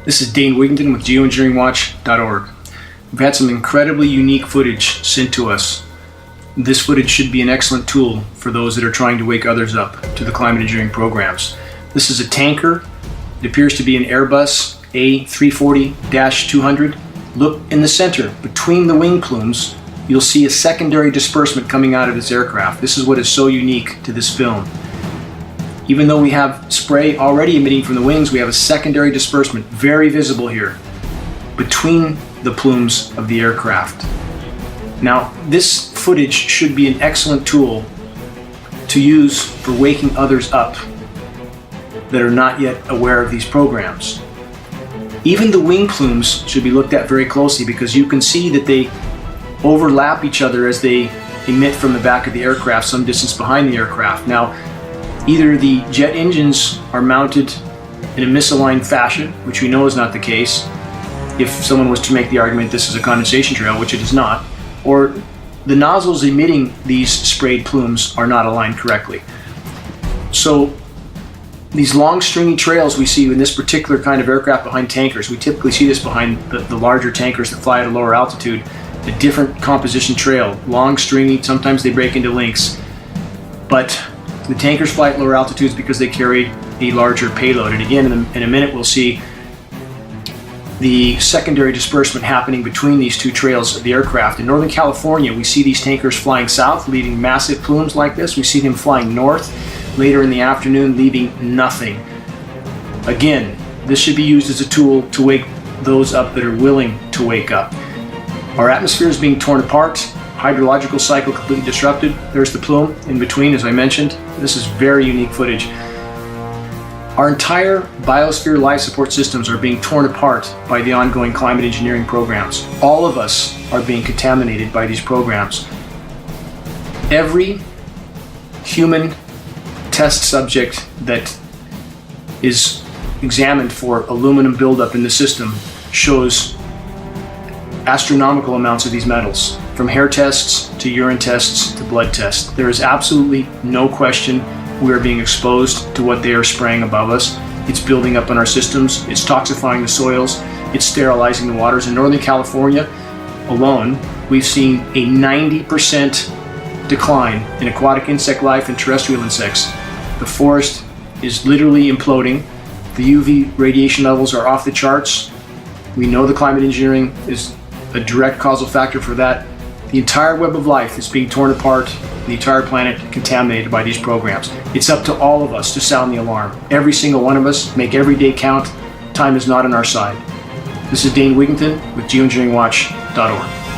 This is Dane Wigington with GeoengineeringWatch.org. We've had some incredibly unique footage sent to us. This footage should be an excellent tool for those that are trying to wake others up to the climate engineering programs. This is a tanker. It appears to be an Airbus A340-200. Look in the center, between the wing plumes, you'll see a secondary disbursement coming out of this aircraft. This is what is so unique to this film. Even though we have spray already emitting from the wings, we have a secondary disbursement, very visible here, between the plumes of the aircraft. Now, this footage should be an excellent tool to use for waking others up that are not yet aware of these programs. Even the wing plumes should be looked at very closely because you can see that they overlap each other as they emit from the back of the aircraft some distance behind the aircraft. Now, either the jet engines are mounted in a misaligned fashion, which we know is not the case, if someone was to make the argument this is a condensation trail, which it is not, or the nozzles emitting these sprayed plumes are not aligned correctly. So these long stringy trails we see in this particular kind of aircraft behind tankers, we typically see this behind the larger tankers that fly at a lower altitude, a different composition trail, long stringy, sometimes they break into links, but the tankers fly at lower altitudes because they carry a larger payload. And again, in a minute, we'll see the secondary disbursement happening between these two trails of the aircraft. In Northern California, we see these tankers flying south, leaving massive plumes like this. We see them flying north later in the afternoon, leaving nothing. Again, this should be used as a tool to wake those up that are willing to wake up. Our atmosphere is being torn apart. Hydrological cycle completely disrupted. There's the plume in between, as I mentioned. This is very unique footage. Our entire biosphere life support systems are being torn apart by the ongoing climate engineering programs. All of us are being contaminated by these programs. Every human test subject that is examined for aluminum buildup in the system shows astronomical amounts of these metals, from hair tests to urine tests to blood tests. There is absolutely no question we are being exposed to what they are spraying above us. It's building up in our systems, it's toxifying the soils, it's sterilizing the waters. In Northern California alone, we've seen a 90% decline in aquatic insect life and terrestrial insects. The forest is literally imploding. The UV radiation levels are off the charts. We know the climate engineering is a direct causal factor for that. The entire web of life is being torn apart, the entire planet contaminated by these programs. It's up to all of us to sound the alarm. Every single one of us, make every day count. Time is not on our side. This is Dane Wigington with GeoengineeringWatch.org.